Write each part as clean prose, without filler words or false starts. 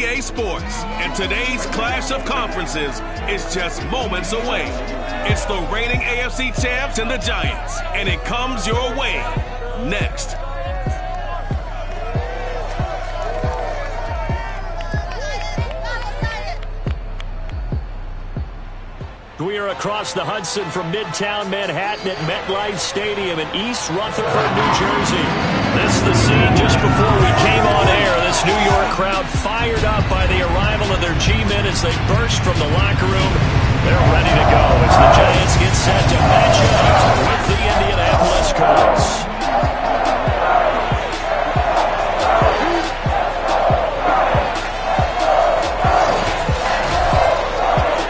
EA Sports, and today's clash of conferences is just moments away. It's the reigning AFC champs and the Giants, and it comes your way next. We are across the Hudson from Midtown Manhattan at MetLife Stadium in East Rutherford, New Jersey. This is the scene just before we came on air. This New York crowd fired up by the arrival of their G-men as they burst from the locker room. They're ready to go as the Giants get set to match up with the Indianapolis Colts.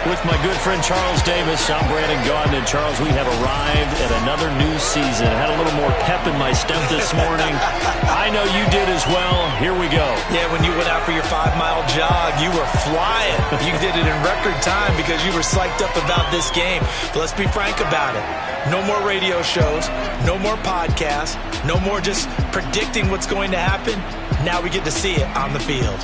With my good friend Charles Davis, I'm Brandon Gaudin. And Charles, we have arrived at another new season. I had a little more pep in my step this morning. I know you did as well. Here we go. Yeah, when you went out for your 5-mile jog, you were flying. You did it in record time because you were psyched up about this game. But let's be frank about it. No more radio shows, no more podcasts, no more just predicting what's going to happen. Now we get to see it on the field.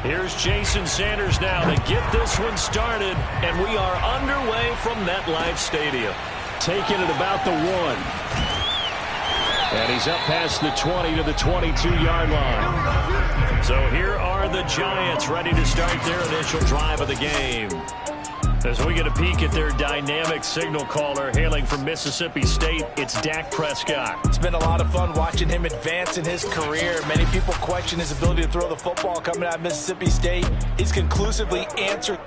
Here's Jason Sanders now to get this one started, and we are underway from MetLife Stadium. Taking it about the 1. And he's up past the 20 to the 22-yard line. So here are the Giants ready to start their initial drive of the game. As we get a peek at their dynamic signal caller hailing from Mississippi State, it's Dak Prescott. It's been a lot of fun watching him advance in his career. Many people question his ability to throw the football coming out of Mississippi State. He's conclusively answered.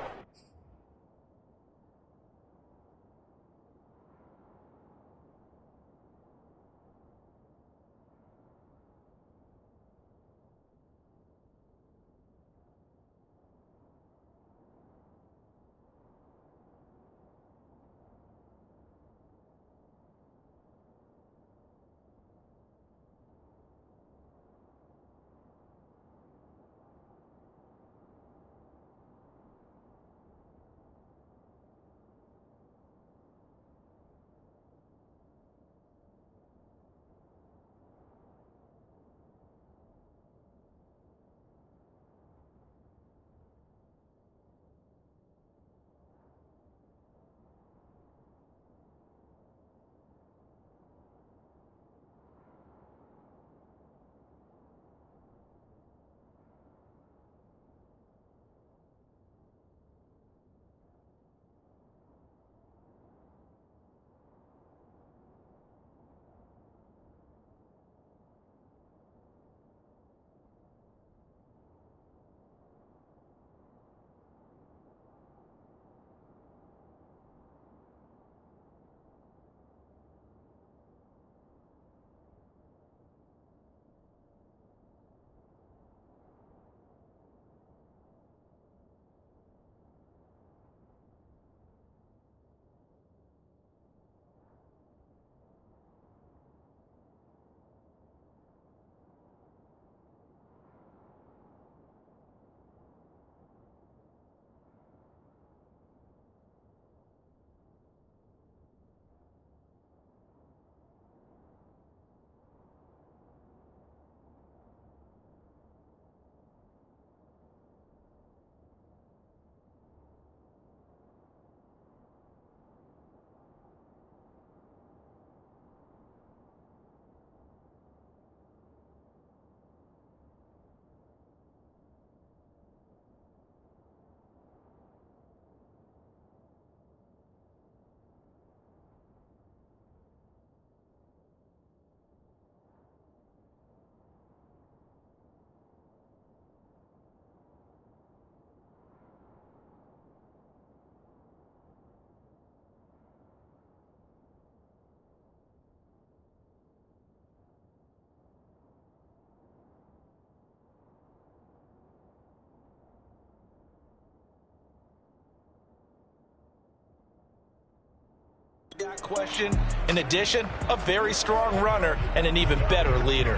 Question. In addition, a very strong runner and an even better leader.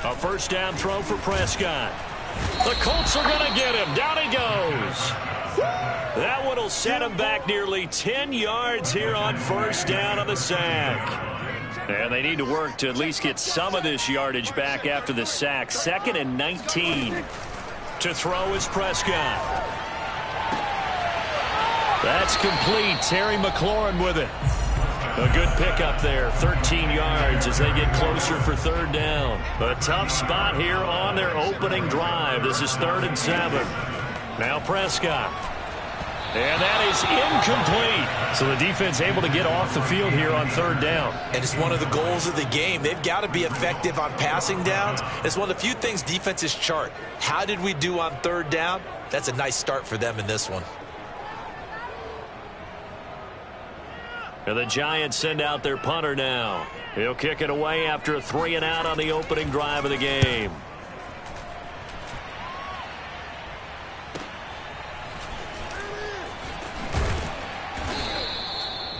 A first down throw for Prescott. The Colts are going to get him. Down he goes. That one will set him back nearly 10 yards here on first down on the sack. And they need to work to at least get some of this yardage back after the sack. 2nd and 19. To throw is Prescott. That's complete. Terry McLaurin with it. A good pickup there. 13 yards as they get closer for third down. A tough spot here on their opening drive. This is 3rd and 7. Now Prescott. And that is incomplete. So the defense able to get off the field here on third down. And it's one of the goals of the game. They've got to be effective on passing downs. It's one of the few things defenses chart. How did we do on third down? That's a nice start for them in this one. And the Giants send out their punter now. He'll kick it away after a 3-and-out on the opening drive of the game.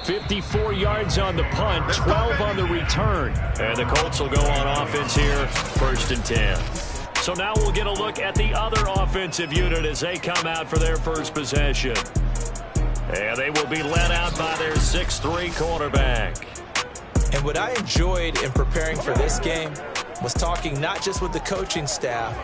54 yards on the punt, 12 on the return. And the Colts will go on offense here, 1st and 10. So now we'll get a look at the other offensive unit as they come out for their first possession. And they will be led out by their 6'3" quarterback. And what I enjoyed in preparing for this game was talking not just with the coaching staff,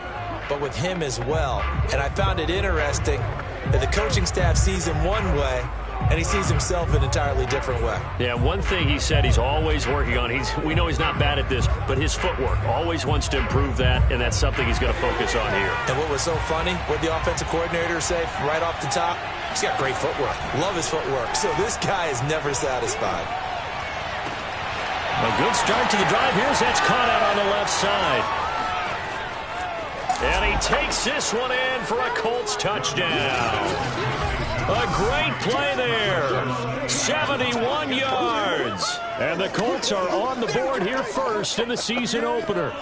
but with him as well. And I found it interesting that the coaching staff sees him one way, and he sees himself an entirely different way. Yeah, one thing he said he's always working on, we know he's not bad at this, but his footwork, always wants to improve that, and that's something he's going to focus on here. And what was so funny, what the offensive coordinator say right off the top, he's got great footwork. Love his footwork. So this guy is never satisfied. A good start to the drive. That's caught out on the left side. And he takes this one in for a Colts touchdown. A great play there. 71 yards. And the Colts are on the board here first in the season opener.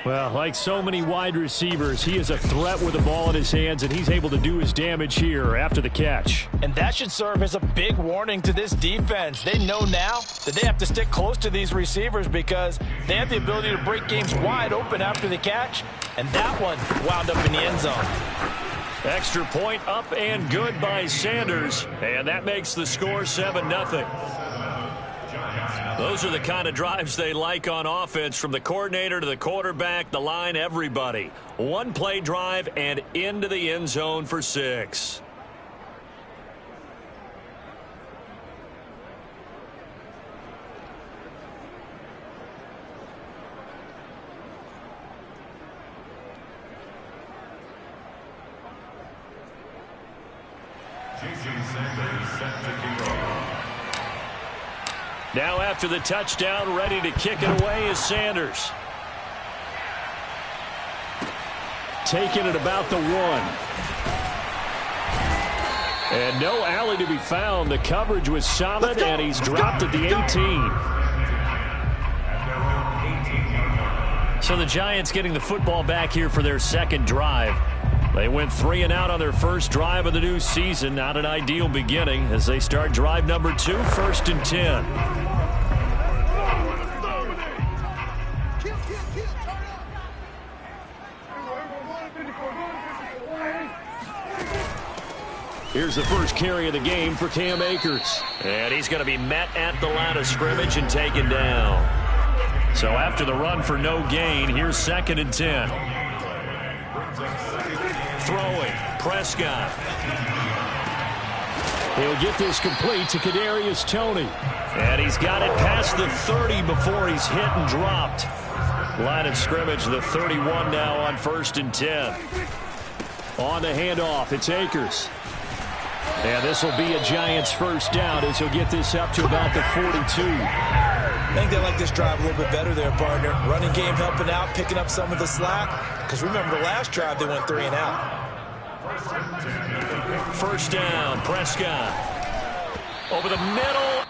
Well, like so many wide receivers, he is a threat with the ball in his hands, and he's able to do his damage here after the catch. And that should serve as a big warning to this defense. They know now that they have to stick close to these receivers because they have the ability to break games wide open after the catch, and that one wound up in the end zone. Extra point up and good by Sanders, and that makes the score 7-0. Those are the kind of drives they like on offense, from the coordinator to the quarterback, the line, everybody. One play drive and into the end zone for 6. Now after the touchdown, ready to kick it away is Sanders. Taking it about the 1. And no alley to be found. The coverage was solid, and he's dropped at the 18. So the Giants getting the football back here for their second drive. They went 3 and out on their first drive of the new season. Not an ideal beginning as they start drive number 2, 1st and 10. Here's the first carry of the game for Cam Akers. And he's going to be met at the line of scrimmage and taken down. So after the run for no gain, here's 2nd and 10. Throwing, Prescott. He'll get this complete to Kadarius Toney. And he's got it past the 30 before he's hit and dropped. Line of scrimmage, the 31 now on 1st and 10. On the handoff, it's Akers. And this will be a Giants first down as he'll get this up to about the 42. I think they like this drive a little bit better there, partner. Running game helping out, picking up some of the slack. Because remember, the last drive they went 3 and out. First down, Prescott. Over the middle.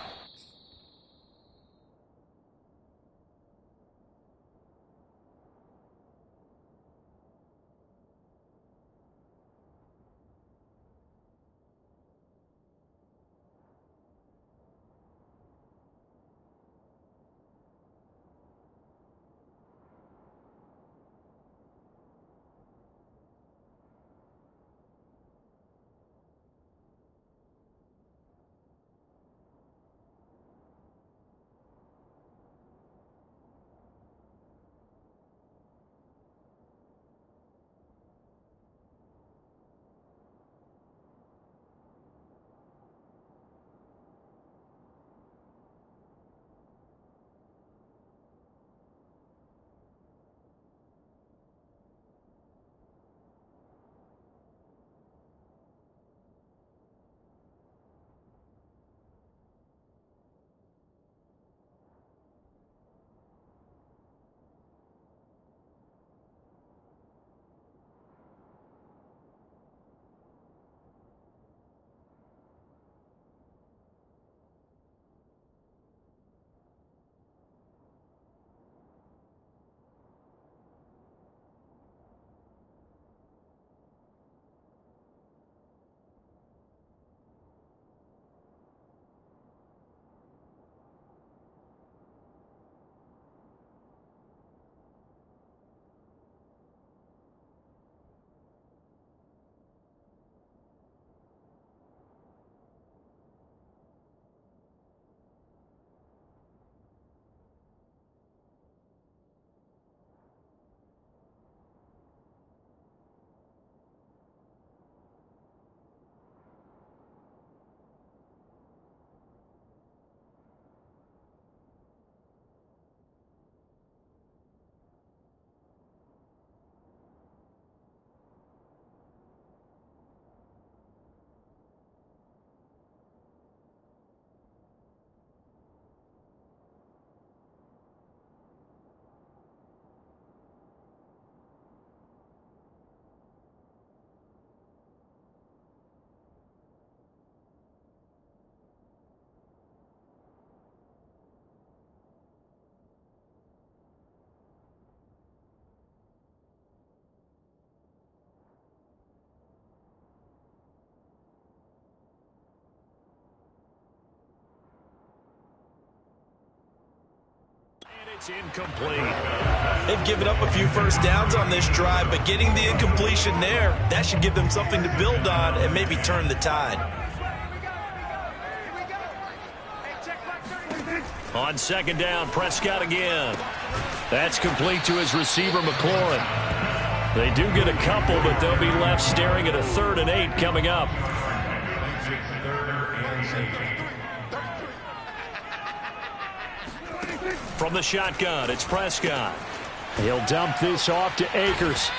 It's incomplete. They've given up a few first downs on this drive, but getting the incompletion there, that should give them something to build on and maybe turn the tide. On second down, Prescott again. That's complete to his receiver, McLaurin. They do get a couple, but they'll be left staring at a 3rd and 8 coming up. From the shotgun, it's Prescott. He'll dump this off to Akers.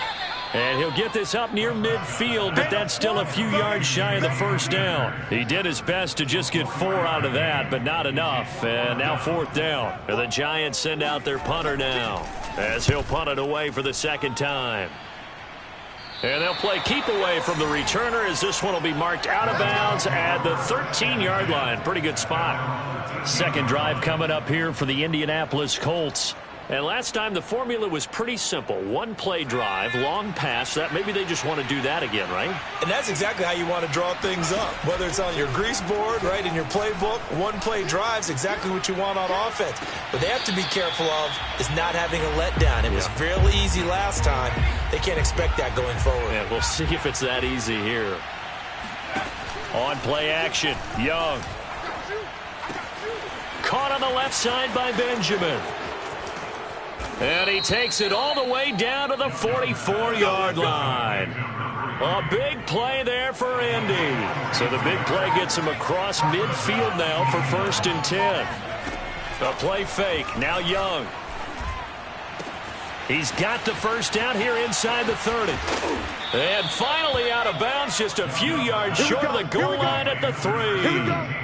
And he'll get this up near midfield, but that's still a few yards shy of the first down. He did his best to just get 4 out of that, but not enough. And now 4th down. And the Giants send out their punter now, as he'll punt it away for the second time. And they'll play keep away from the returner, as this one will be marked out of bounds at the 13-yard line. Pretty good spot. Second drive coming up here for the Indianapolis Colts. And last time the formula was pretty simple. 1-play drive, long pass. That maybe they just want to do that again, right? And that's exactly how you want to draw things up. Whether it's on your grease board, right, in your playbook, 1-play drive's exactly what you want on offense. What they have to be careful of is not having a letdown. It was fairly easy last time. They can't expect that going forward. Yeah, we'll see if it's that easy here. On play action, Young. Caught on the left side by Benjamin. And he takes it all the way down to the 44-yard line. A big play there for Indy. So the big play gets him across midfield now for 1st and 10. A play fake. Now Young. He's got the first down here inside the 30. And finally out of bounds, just a few yards short of the goal line at the 3.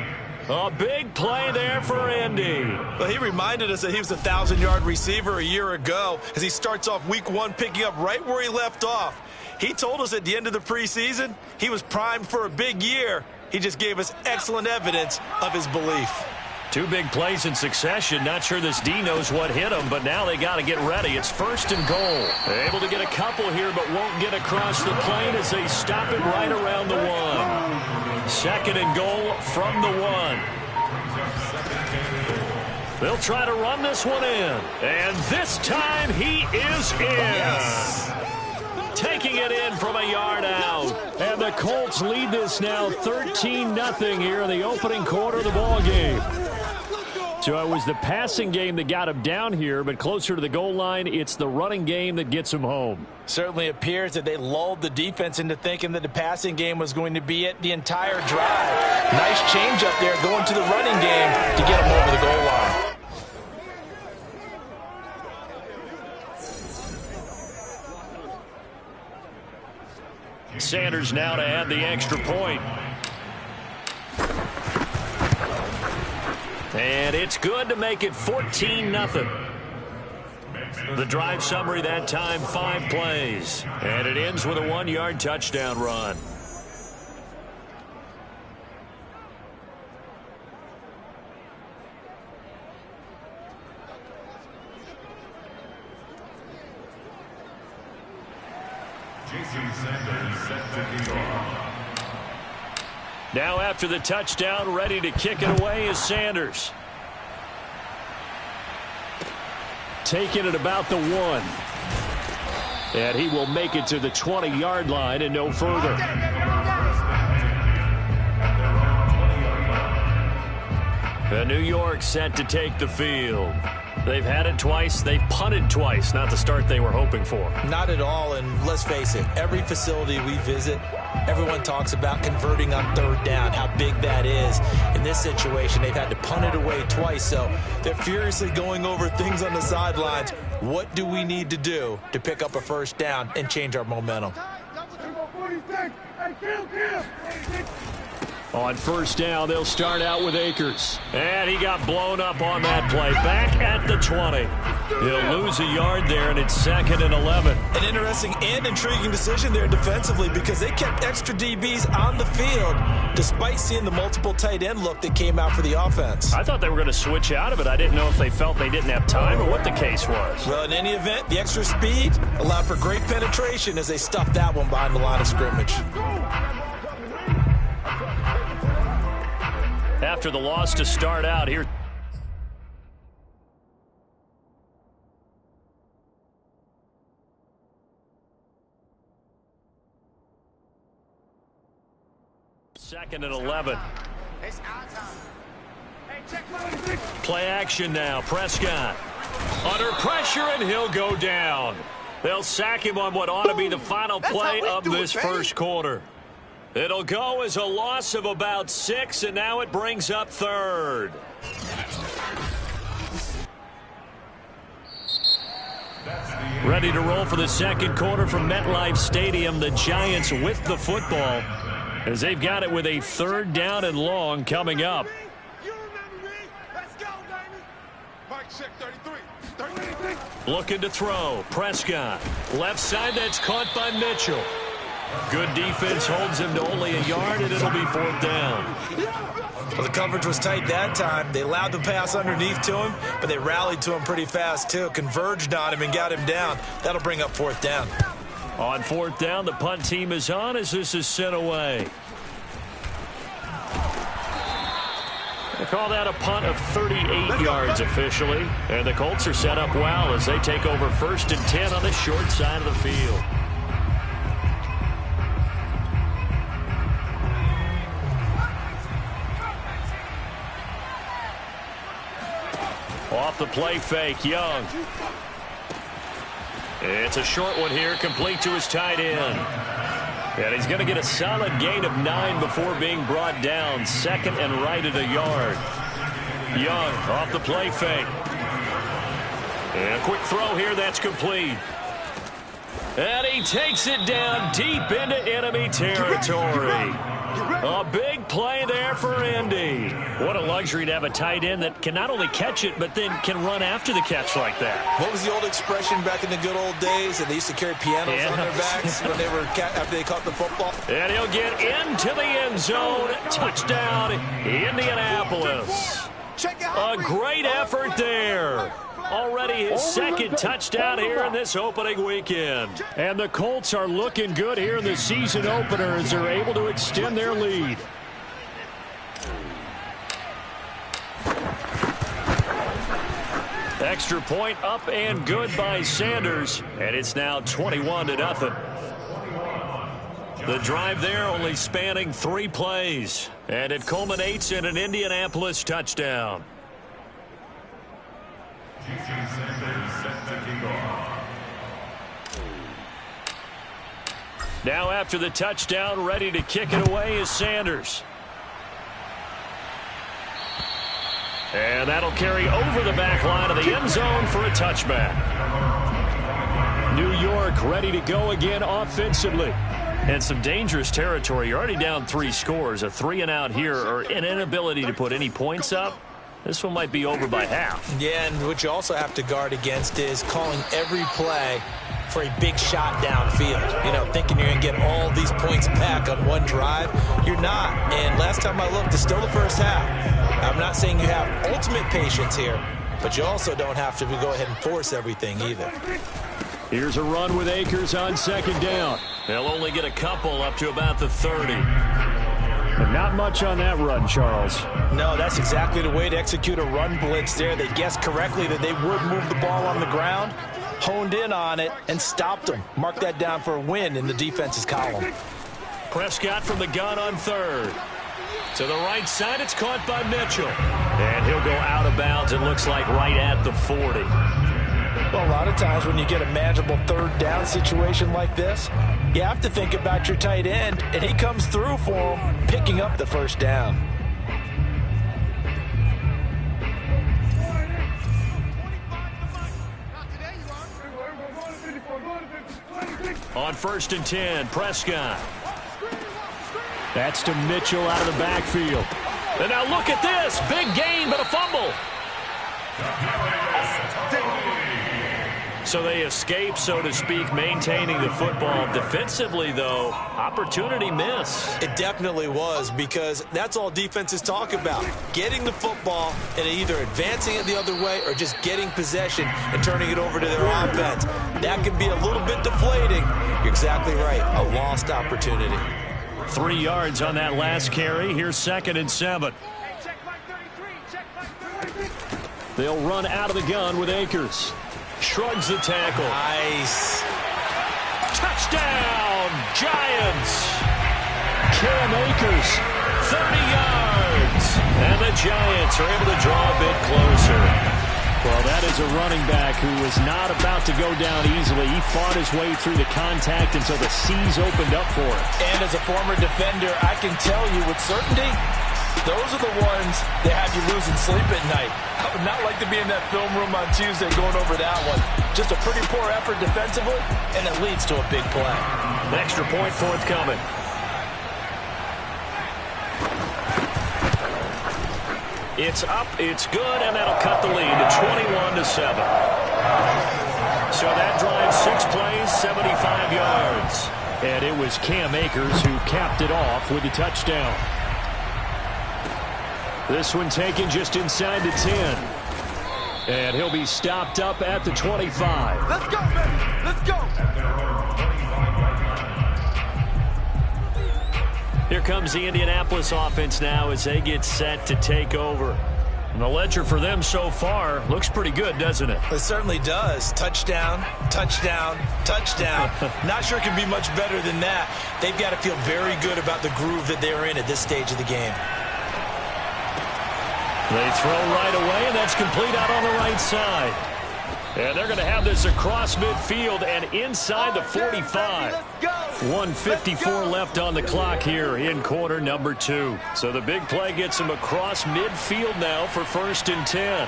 A big play there for Indy. Well, he reminded us that he was a 1,000-yard receiver a year ago as he starts off week 1 picking up right where he left off. He told us at the end of the preseason he was primed for a big year. He just gave us excellent evidence of his belief. 2 big plays in succession. Not sure this D knows what hit him, but now they got to get ready. It's 1st and goal. They're able to get a couple here, but won't get across the plane as they stop it right around the 1. 2nd and goal from the 1. They'll try to run this one in. And this time he is in. Yes. Taking it in from a yard out. And the Colts lead this now 13-0 here in the opening quarter of the ball game. So it was the passing game that got him down here, but closer to the goal line, it's the running game that gets him home. Certainly appears that they lulled the defense into thinking that the passing game was going to be it the entire drive. Nice change up there going to the running game to get him over the goal line. Sanders now to add the extra point. And it's good to make it 14-0. The drive summary that time, 5 plays. And it ends with a 1-yard touchdown run. Now after the touchdown, ready to kick it away is Sanders. Taking it about the 1. And he will make it to the 20-yard line and no further. The New York set to take the field. They've had it twice. They've punted twice. Not the start they were hoping for. Not at all, and let's face it, every facility we visit, everyone talks about converting on 3rd down, how big that is. In this situation, they've had to punt it away twice, so they're furiously going over things on the sidelines. What do we need to do to pick up a 1st down and change our momentum? On 1st down, they'll start out with Akers. And he got blown up on that play. Back at the 20. He'll lose a yard there, and it's 2nd and 11. An interesting and intriguing decision there defensively because they kept extra DBs on the field despite seeing the multiple tight end look that came out for the offense. I thought they were going to switch out of it. I didn't know if they felt they didn't have time or what the case was. Well, in any event, the extra speed allowed for great penetration as they stuffed that one behind the line of scrimmage. After the loss to start out here. 2nd and 11. Play action now. Prescott under pressure, and he'll go down. They'll sack him on what ought to be the final play of this first quarter. It'll go as a loss of about 6, and now it brings up 3rd. Ready to roll for the second quarter from MetLife Stadium. The Giants with the football as they've got it with a 3rd down and long coming up. Looking to throw. Prescott. Left side, that's caught by Mitchell. Good defense holds him to only a yard, and it'll be 4th down. Well, the coverage was tight that time. They allowed the pass underneath to him, but they rallied to him pretty fast, too. Converged on him and got him down. That'll bring up 4th down. On 4th down, the punt team is on as this is sent away. They call that a punt of 38 yards officially. And the Colts are set up well as they take over 1st and 10 on the short side of the field. Off the play fake, Young. It's a short one here, complete to his tight end. And he's going to get a solid gain of 9 before being brought down. 2nd and right at a yard. Young off the play fake. And a quick throw here, that's complete. And he takes it down deep into enemy territory. A big play there for Indy. What a luxury to have a tight end that can not only catch it, but then can run after the catch like that. What was the old expression back in the good old days? That they used to carry pianos on their backs when they were after they caught the football. And he'll get into the end zone. Touchdown, Indianapolis. A great effort there. Already his 2nd touchdown here in this opening weekend. And the Colts are looking good here in the season opener as they're able to extend their lead. Extra point up and good by Sanders. And it's now 21-0. The drive there only spanning 3 plays. And it culminates in an Indianapolis touchdown. Now after the touchdown, ready to kick it away is Sanders. And that'll carry over the back line of the end zone for a touchback. New York ready to go again offensively. And some dangerous territory. You're already down 3 scores. A 3-and-out here or an inability to put any points up. This one might be over by half. Yeah, and what you also have to guard against is calling every play for a big shot downfield. You know, thinking you're going to get all these points back on one drive. You're not. And last time I looked, it's still the first half. I'm not saying you have ultimate patience here, but you also don't have to go ahead and force everything either. Here's a run with Akers on 2nd down. They'll only get a couple up to about the 30. And not much on that run, Charles. No, that's exactly the way to execute a run blitz there. They guessed correctly that they would move the ball on the ground, honed in on it, and stopped them. Mark that down for a win in the defense's column. Prescott from the gun on 3rd. To the right side, it's caught by Mitchell. And he'll go out of bounds, it looks like right at the 40. Well, a lot of times when you get a manageable 3rd down situation like this, you have to think about your tight end, and he comes through for him, picking up the 1st down. On 1st and 10, Prescott. That's to Mitchell out of the backfield. And now look at this. Big gain, but a fumble. So they escape, so to speak, maintaining the football. Defensively, though, opportunity miss. It definitely was, because that's all defenses talk about. Getting the football and either advancing it the other way or just getting possession and turning it over to their offense. That can be a little bit deflating. You're exactly right. A lost opportunity. 3 yards on that last carry. Here's 2nd and 7. They'll run out of the gun with Akers. Shrugs the tackle. Nice. Touchdown, Giants. Cam Akers 30 yards. And the Giants are able to draw a bit closer. Well, that is a running back who was not about to go down easily. He fought his way through the contact until the seas opened up for him. And as a former defender, I can tell you with certainty, those are the ones that have you losing sleep at night. I would not like to be in that film room on Tuesday going over that one. Just a pretty poor effort defensively, and it leads to a big play. An extra point forthcoming. It's up, it's good, and that'll cut the lead to 21-7. So that drive, 6 plays, 75 yards. And it was Cam Akers who capped it off with the touchdown. This one taken just inside the 10. And he'll be stopped up at the 25. Let's go, baby. Let's go. Here comes the Indianapolis offense now as they get set to take over. And the ledger for them so far looks pretty good, doesn't it? It certainly does. Touchdown, touchdown, touchdown. Not sure it can be much better than that. They've got to feel very good about the groove that they're in at this stage of the game. They throw right away, and that's complete out on the right side. And they're going to have this across midfield and inside the 45. 1:54 left on the clock here in quarter number 2. So the big play gets them across midfield now for 1st and 10.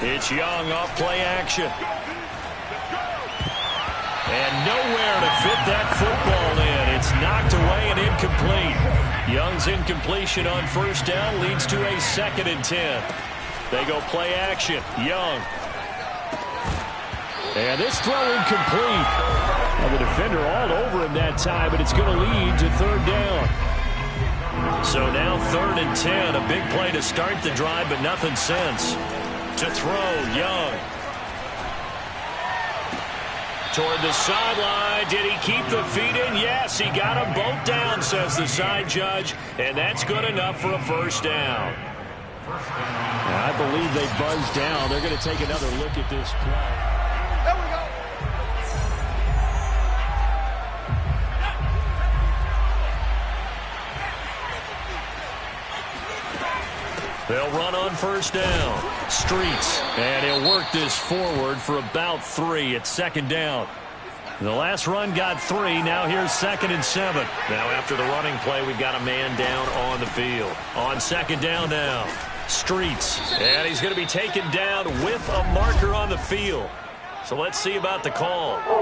It's Young off play action. And nowhere to fit that football in. It's knocked away and incomplete. Young's incompletion on 1st down leads to a 2nd and 10. They go play action. Young. And this throw incomplete. Well, the defender all over him that time, but it's going to lead to 3rd down. So now 3rd and 10. A big play to start the drive, but nothing since. To throw, Young. Toward the sideline. Did he keep the feet in? Yes, he got them both down, says the side judge. And that's good enough for a 1st down. I believe they buzzed down. They're going to take another look at this play. There we go. They'll run on 1st down. Streets. And he'll work this forward for about 3 at 2nd down. The last run got 3. Now here's 2nd and 7. Now after the running play, we've got a man down on the field. On 2nd down now. Streets. And he's going to be taken down with a marker on the field. So let's see about the call. Come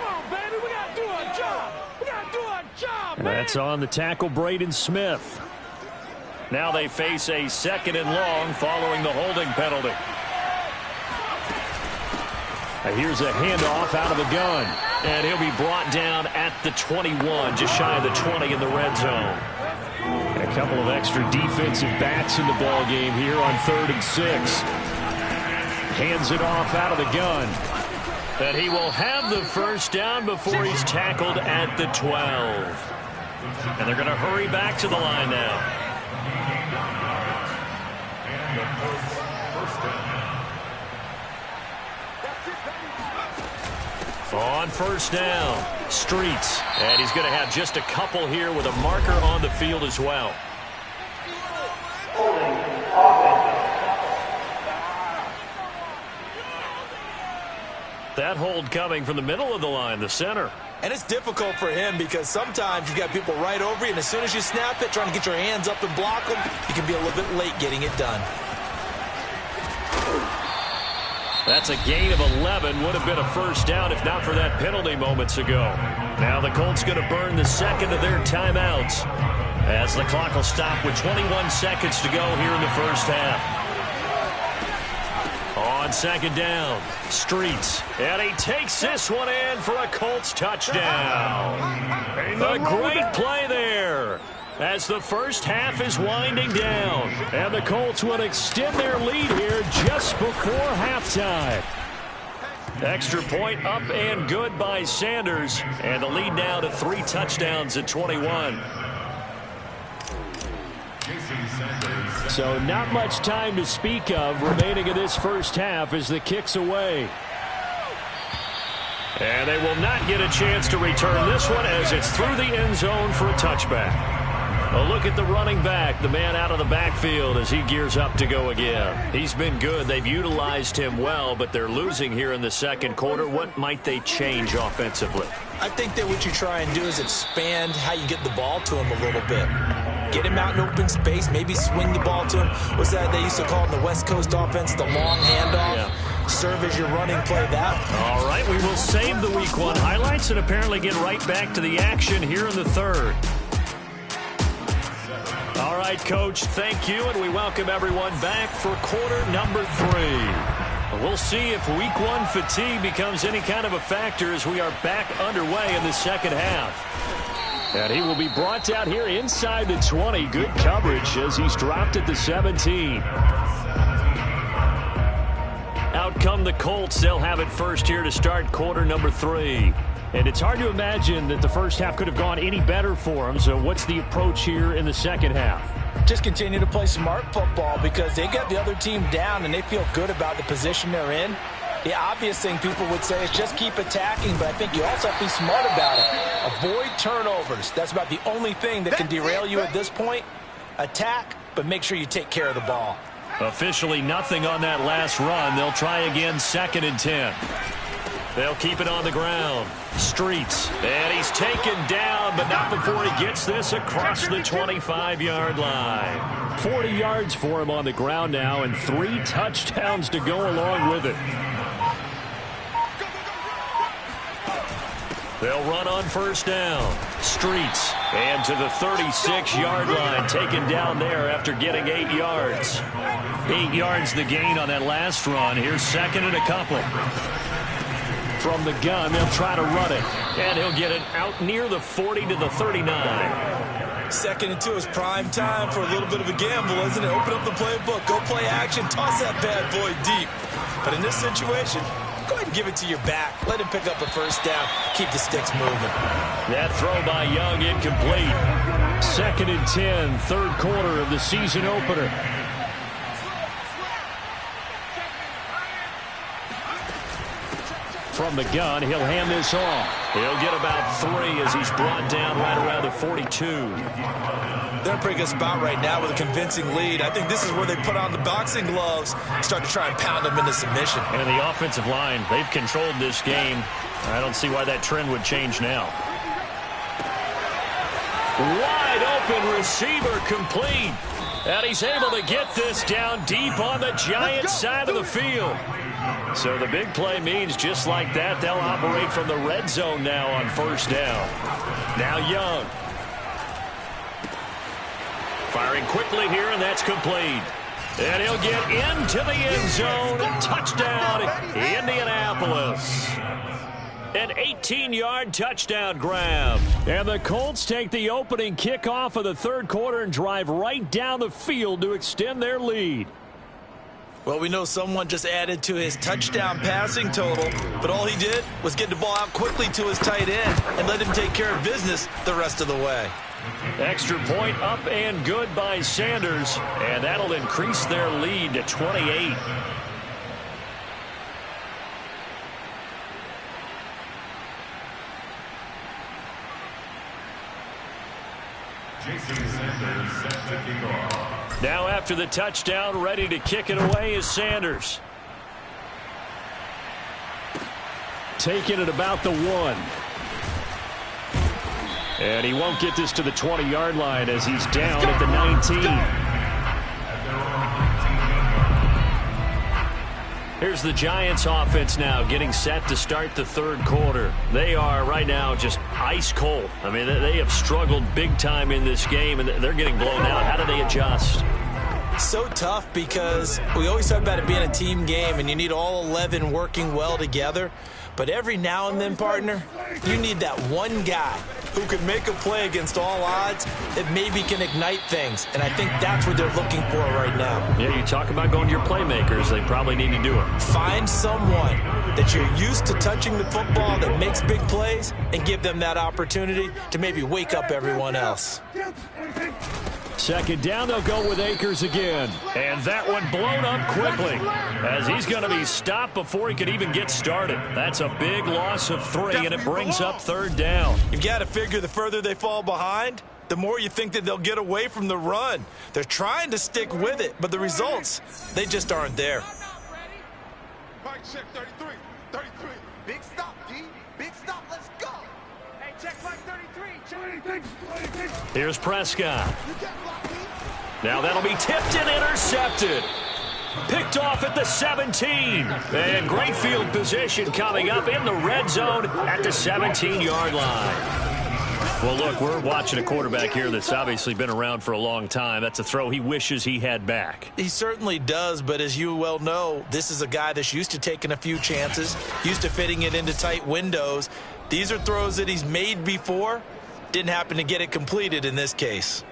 on, baby. We got to do our job. We got to do our job, man. That's on the tackle, Braden Smith. Now they face a 2nd and long following the holding penalty. Here's a handoff out of the gun. And he'll be brought down at the 21, just shy of the 20 in the red zone. A couple of extra defensive backs in the ball game here on 3rd and 6. Hands it off out of the gun. And he will have the 1st down before he's tackled at the 12. And they're going to hurry back to the line now. On 1st down, Streets. And he's going to have just a couple here with a marker on the field as well. That hold coming from the middle of the line, the center. And it's difficult for him because sometimes you've got people right over you, and as soon as you snap it, trying to get your hands up and block them, you can be a little bit late getting it done. That's a gain of 11. Would have been a 1st down if not for that penalty moments ago. Now the Colts going to burn the 2nd of their timeouts as the clock will stop with 21 seconds to go here in the 1st half. On 2nd down, Streets. And he takes this one in for a Colts touchdown. A great play there as the 1st half is winding down. And the Colts will extend their lead here just before halftime. Extra point up and good by Sanders. And the lead now to 3 touchdowns at 21. So not much time to speak of remaining in this 1st half as the kick's away. And they will not get a chance to return this one as it's through the end zone for a touchback. A look at the running back, the man out of the backfield as he gears up to go again. He's been good. They've utilized him well, but they're losing here in the second quarter. What might they change offensively? I think that what you try and do is expand how you get the ball to him a little bit. Get him out in open space, maybe swing the ball to him. What's that they used to call in the West Coast offense, the long handoff? Yeah. Serve as your running play that. All right, we will save the Week 1 highlights and apparently get right back to the action here in the third. All right, Coach, thank you, and we welcome everyone back for quarter number 3. We'll see if Week 1 fatigue becomes any kind of a factor as we are back underway in the second half. And he will be brought down here inside the 20. Good coverage as he's dropped at the 17. Out come the Colts. They'll have it first here to start quarter number 3. And it's hard to imagine that the first half could have gone any better for them. So what's the approach here in the second half? Just continue to play smart football because they got the other team down and they feel good about the position they're in. The obvious thing people would say is just keep attacking, but I think you also have to be smart about it. Avoid turnovers. That's about the only thing that can derail you at this point. Attack, but make sure you take care of the ball. Officially nothing on that last run. They'll try again, 2nd and 10. They'll keep it on the ground. Streets. And he's taken down, but not before he gets this across the 25-yard line. 40 yards for him on the ground now, and 3 touchdowns to go along with it. They'll run on first down. Streets. And to the 36-yard line, taken down there after getting 8 yards. 8 yards the gain on that last run. Here's 2nd and a couple. From the gun, they'll try to run it. And he'll get it out near the 40 to the 39. 2nd and 2 is prime time for a little bit of a gamble, isn't it? Open up the playbook, go play action, toss that bad boy deep. But in this situation, go ahead and give it to your back. Let him pick up a first down. Keep the sticks moving. That throw by Young incomplete. 2nd and 10, third quarter of the season opener. From the gun, he'll hand this off. He'll get about 3 as he's brought down right around the 42. They're in a pretty good spot right now with a convincing lead. I think this is where they put on the boxing gloves, start to try and pound them into submission. And the offensive line, they've controlled this game. I don't see why that trend would change now. Wide open receiver complete. And he's able to get this down deep on the Giants side of the field. So the big play means just like that, they'll operate from the red zone now on first down. Now Young. Firing quickly here, and that's complete. And he'll get into the end zone. Touchdown, Indianapolis. An 18-yard touchdown grab. And the Colts take the opening kickoff of the third quarter and drive right down the field to extend their lead. Well, we know someone just added to his touchdown passing total, but all he did was get the ball out quickly to his tight end and let him take care of business the rest of the way. Extra point up and good by Sanders, and that'll increase their lead to 28. Now after the touchdown, ready to kick it away is Sanders. Taking it about the 1. And he won't get this to the 20-yard line as he's down at the 19. Here's the Giants offense now getting set to start the third quarter. They are right now just ice cold. I mean, they have struggled big time in this game, and they're getting blown out. How do they adjust? So tough because we always talk about it being a team game, and you need all 11 working well together. But every now and then, partner, you need that one guy who can make a play against all odds that maybe can ignite things. And I think that's what they're looking for right now. Yeah, you talk about going to your playmakers. They probably need to do it. Find someone that you're used to touching the football that makes big plays and give them that opportunity to maybe wake up everyone else. Second down, they'll go with Akers again. And that one blown up quickly as he's going to be stopped before he could even get started. That's a big loss of 3, and it brings up third down. You've got to figure the further they fall behind, the more you think that they'll get away from the run. They're trying to stick with it, but the results, they just aren't there. Mike check 33. 33. Big stop, D. Big stop. Let's go. Hey, check Mike 33. Check. Here's Prescott. Now that'll be tipped and intercepted. Picked off at the 17. And great field position coming up in the red zone at the 17-yard line. Well, look, we're watching a quarterback here that's obviously been around for a long time. That's a throw he wishes he had back. He certainly does, but as you well know, this is a guy that's used to taking a few chances, used to fitting it into tight windows. These are throws that he's made before. Didn't happen to get it completed in this case.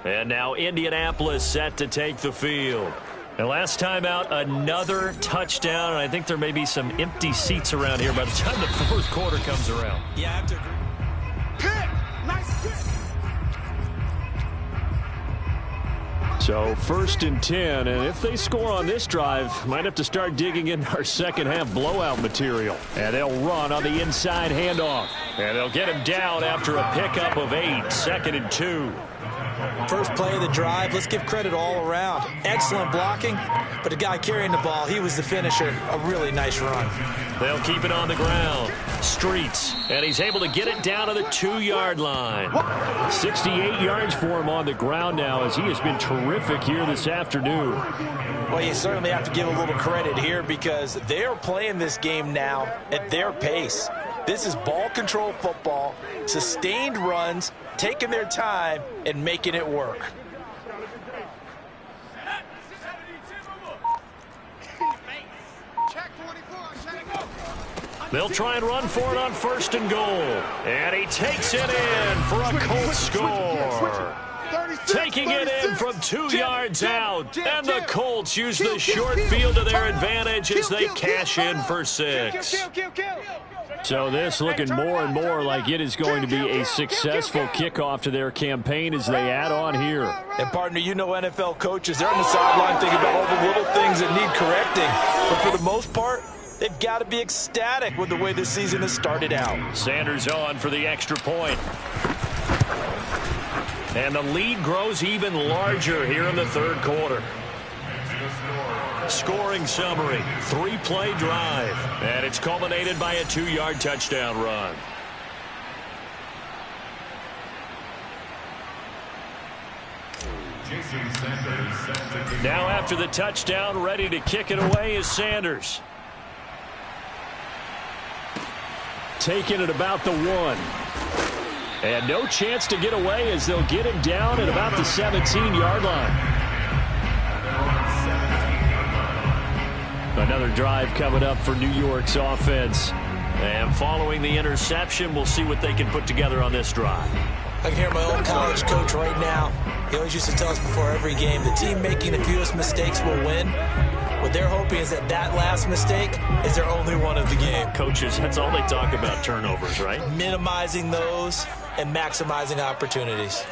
And now Indianapolis set to take the field. And last time out, another touchdown, and I think there may be some empty seats around here by the time the fourth quarter comes around. Yeah, I have to agree. So 1st and 10, and if they score on this drive, might have to start digging in our second half blowout material. And they'll run on the inside handoff. And they'll get him down after a pickup of 8, 2nd and 2. First play of the drive, let's give credit all around. Excellent blocking, but the guy carrying the ball, he was the finisher. A really nice run. They'll keep it on the ground. Streets, and he's able to get it down to the 2-yard line. 68 yards for him on the ground now as he has been terrific here this afternoon. Well, you certainly have to give a little credit here because they are playing this game now at their pace. This is ball control football, sustained runs, taking their time and making it work. They'll try and run for it on 1st and goal. And he takes it in for a Colts score. Taking it in from 2 yards out. And the Colts use the short field to their advantage as they cash in for 6. So this looking more and more like it is going to be a successful kickoff to their campaign as they add on here. And, partner, you know NFL coaches, they're on the sideline thinking about all the little things that need correcting. But for the most part, they've got to be ecstatic with the way this season has started out. Sanders on for the extra point. And the lead grows even larger here in the third quarter. Scoring summary, 3-play drive. And it's culminated by a 2-yard touchdown run. Now after the touchdown, ready to kick it away is Sanders. Taking it about the 1. And no chance to get away as they'll get him down at about the 17-yard line. Another drive coming up for New York's offense. And following the interception, we'll see what they can put together on this drive. I can hear my old college coach right now. He always used to tell us before every game, the team making the fewest mistakes will win. What they're hoping is that last mistake is their only one of the game. Coaches, that's all they talk about, turnovers, right? Minimizing those and maximizing opportunities.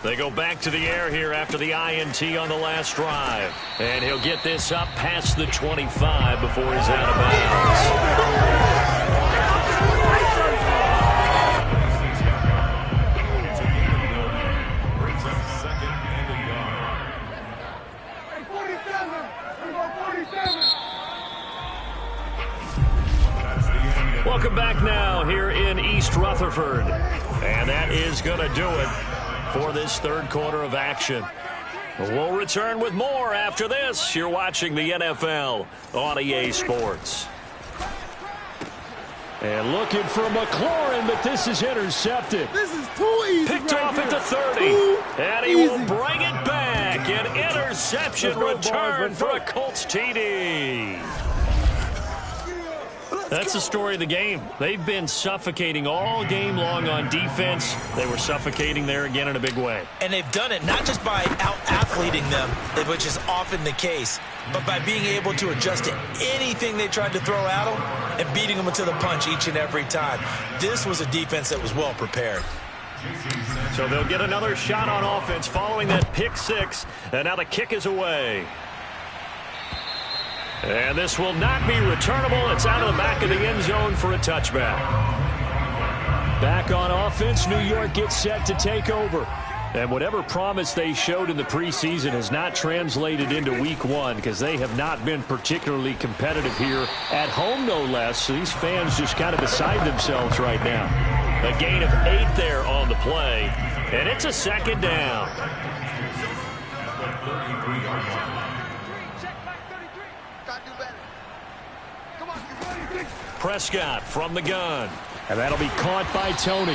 They go back to the air here after the INT on the last drive. And he'll get this up past the 25 before he's out of bounds. Welcome back now here in East Rutherford. And that is going to do it for this third quarter of action. We'll return with more after this. You're watching the NFL on EA Sports. And looking for McLaurin, but this is intercepted. This is too easy. Picked off at the 30. And he will bring it back. An interception return for a Colts TD. That's the story of the game. They've been suffocating all game long on defense. They were suffocating there again in a big way. And they've done it not just by out-athleting them, which is often the case, but by being able to adjust to anything they tried to throw at them and beating them to the punch each and every time. This was a defense that was well prepared. So they'll get another shot on offense following that pick six, and now the kick is away. And this will not be returnable. It's out of the back of the end zone for a touchback. Back on offense, New York gets set to take over. And whatever promise they showed in the preseason has not translated into week one because they have not been particularly competitive here at home, no less. So these fans just kind of beside themselves right now. A gain of 8 there on the play, and it's a second down. Prescott from the gun, and that'll be caught by Tony.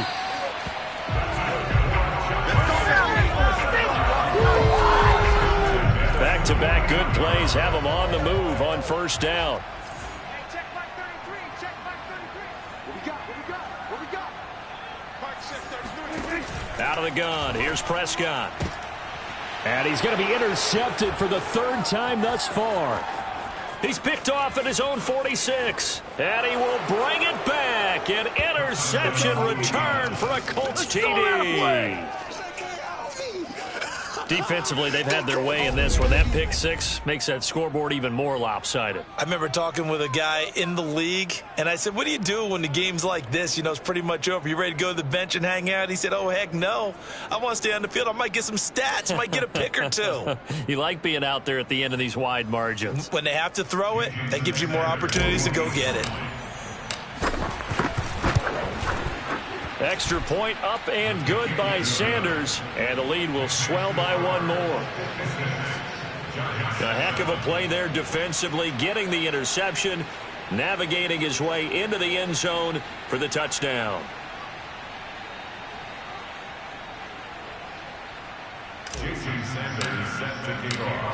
Back-to-back good plays have them on the move on first down. Out of the gun, here's Prescott. And he's going to be intercepted for the 3rd time thus far. He's picked off at his own 46. And he will bring it back. An interception return for a Colts TD. Defensively, they've had their way in this one. That pick six makes that scoreboard even more lopsided. I remember talking with a guy in the league, and I said, what do you do when the game's like this? You know, it's pretty much over. You ready to go to the bench and hang out? He said, oh, heck no. I want to stay on the field. I might get some stats. Might get a pick or two. You like being out there at the end of these wide margins. When they have to throw it, that gives you more opportunities to go get it. Extra point up and good by Sanders, and the lead will swell by 1 more. A heck of a play there defensively, getting the interception, navigating his way into the end zone for the touchdown.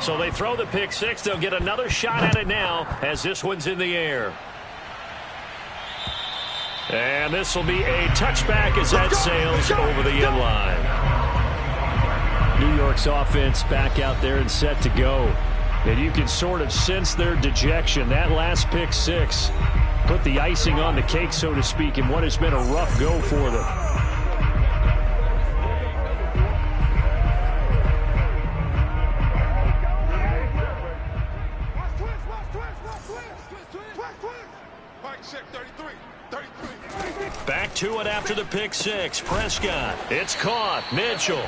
So they throw the pick six. They'll get another shot at it now as this one's in the air. And this will be a touchback as that sails over the end line. New York's offense back out there and set to go. And you can sort of sense their dejection. That last pick six put the icing on the cake, so to speak, in what has been a rough go for them. Back to it after the pick six. Prescott. It's caught. Mitchell.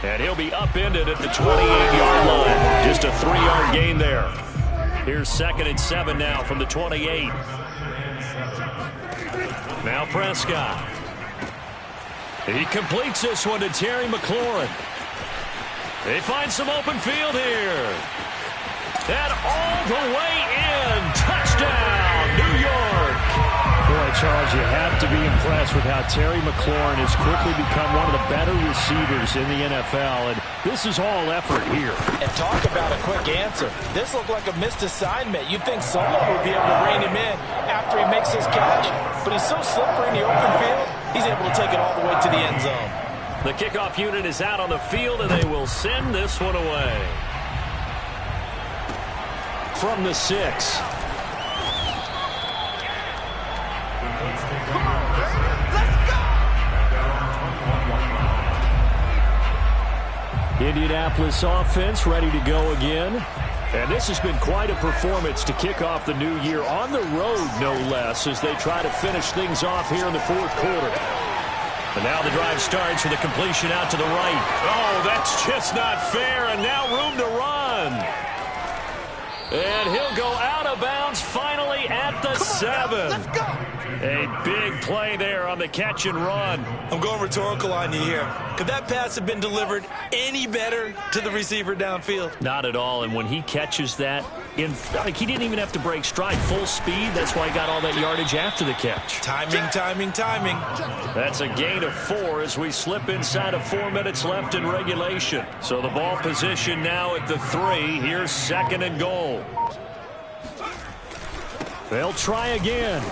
And he'll be upended at the 28-yard line. Just a 3-yard gain there. Here's 2nd and 7 now from the 28. Now Prescott. He completes this one to Terry McLaurin. They find some open field here. And all the way in. Touchdown, New York. Boy, Charles, you have to be impressed with how Terry McLaurin has quickly become one of the better receivers in the NFL, and this is all effort here. And talk about a quick answer. This looked like a missed assignment. You'd think someone would be able to rein him in after he makes his catch, but he's so slippery in the open field, he's able to take it all the way to the end zone. The kickoff unit is out on the field, and they will send this one away. From the 6. Indianapolis offense ready to go again. And this has been quite a performance to kick off the new year on the road, no less, as they try to finish things off here in the 4th quarter. And now the drive starts with a completion out to the right. Oh, that's just not fair, and now room to run. And he'll go out of bounds finally at the 7. Let's go. A big play there on the catch and run. I'm going rhetorical on you here. Could that pass have been delivered any better to the receiver downfield? Not at all. And when he catches that, he didn't even have to break stride. Full speed. That's why he got all that yardage after the catch. Timing, timing, timing. That's a gain of 4 as we slip inside of 4 minutes left in regulation. So the ball position now at the 3. Here's 2nd and goal. They'll try again.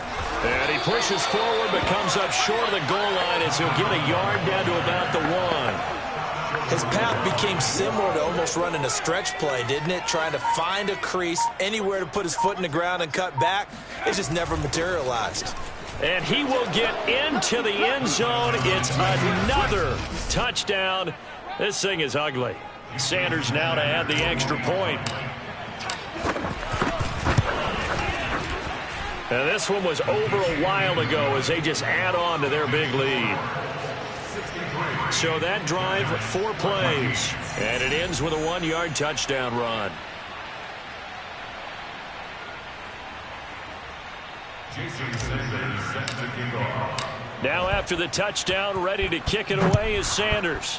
And he pushes forward but comes up short of the goal line as he'll get a yard down to about the 1. His path became similar to almost running a stretch play, didn't it? Trying to find a crease, anywhere to put his foot in the ground and cut back. It just never materialized. And he will get into the end zone. It's another touchdown. This thing is ugly. Sanders now to add the extra point. And this one was over a while ago as they just add on to their big lead. So that drive, 4 plays. And it ends with a 1-yard touchdown run. Now after the touchdown, ready to kick it away is Sanders.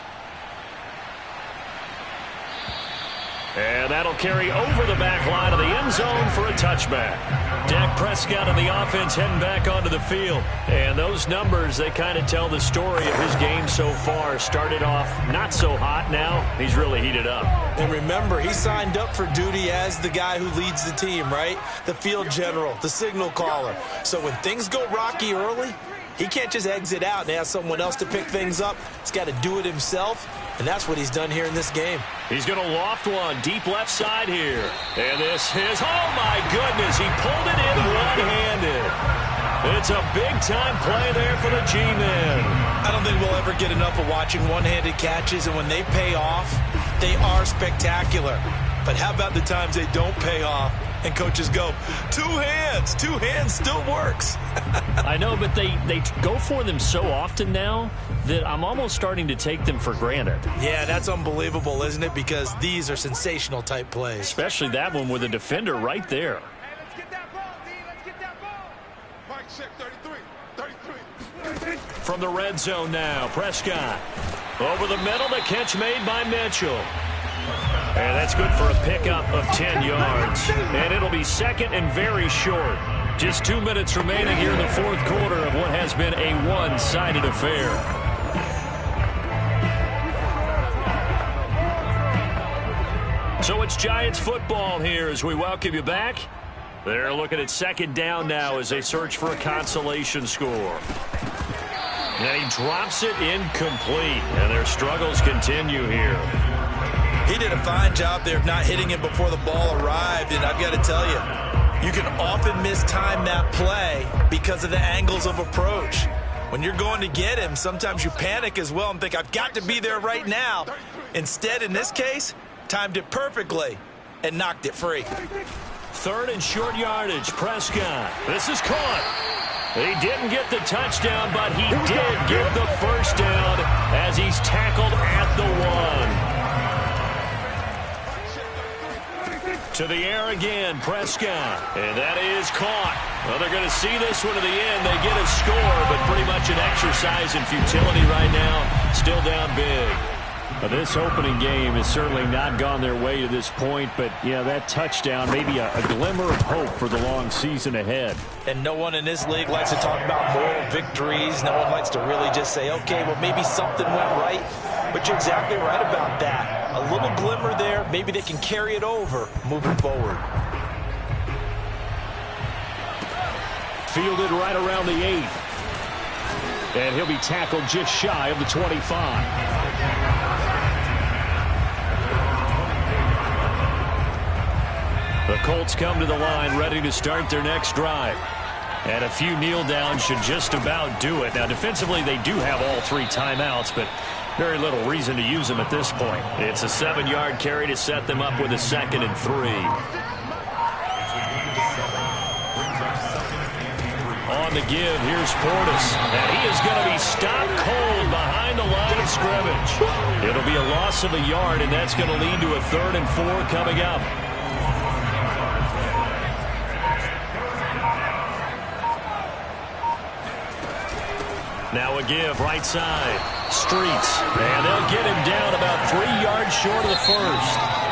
And that'll carry over the back line of the end zone for a touchback. Dak Prescott and the offense heading back onto the field. And those numbers, they kind of tell the story of his game so far. Started off not so hot. Now he's really heated up. And remember, he signed up for duty as the guy who leads the team, right? The field general, the signal caller. So when things go rocky early, he can't just exit out and ask someone else to pick things up. He's got to do it himself. And that's what he's done here in this game. He's going to loft one deep left side here. And this is, oh my goodness, he pulled it in one-handed. It's a big-time play there for the G-men. I don't think we'll ever get enough of watching one-handed catches, and when they pay off, they are spectacular. But how about the times they don't pay off? And coaches go, 2 hands. 2 hands still works. I know, but they go for them so often now that I'm almost starting to take them for granted. Yeah, that's unbelievable, isn't it? Because these are sensational type plays. Especially that one with a defender right there. Hey, let's get that ball, D. Let's get that ball. Mike, check 33. From the red zone now, Prescott. Over the middle, the catch made by Mitchell. And that's good for a pickup of 10 yards. And it'll be second and very short. Just 2 minutes remaining here in the fourth quarter of what has been a one-sided affair. So it's Giants football here as we welcome you back. They're looking at second down now as they search for a consolation score. And he drops it incomplete. And their struggles continue here. He did a fine job there of not hitting it before the ball arrived, and I've got to tell you, you can often mistime that play because of the angles of approach. When you're going to get him, sometimes you panic as well and think, I've got to be there right now. Instead, in this case, timed it perfectly and knocked it free. Third and short yardage, Prescott. This is caught. He didn't get the touchdown, but he did get the first down as he's tackled at the 1. To the air again, Prescott. And that is caught. Well, they're going to see this one to the end. They get a score, but pretty much an exercise in futility right now. Still down big. This opening game has certainly not gone their way to this point, but, yeah, that touchdown, maybe a glimmer of hope for the long season ahead. And no one in this league likes to talk about moral victories. No one likes to really just say, okay, well, maybe something went right. But you're exactly right about that. A little glimmer there. Maybe they can carry it over moving forward. Fielded right around the 8. And he'll be tackled just shy of the 25. The Colts come to the line ready to start their next drive. And a few kneel downs should just about do it. Now, defensively, they do have all 3 timeouts, but very little reason to use them at this point. It's a 7-yard carry to set them up with a 2nd and 3. On the give, here's Portis. And he is going to be stopped cold behind the line of scrimmage. It'll be a loss of a yard, and that's going to lead to a 3rd and 4 coming up. Now a give, right side. Streets. And they'll get him down about 3 yards short of the first.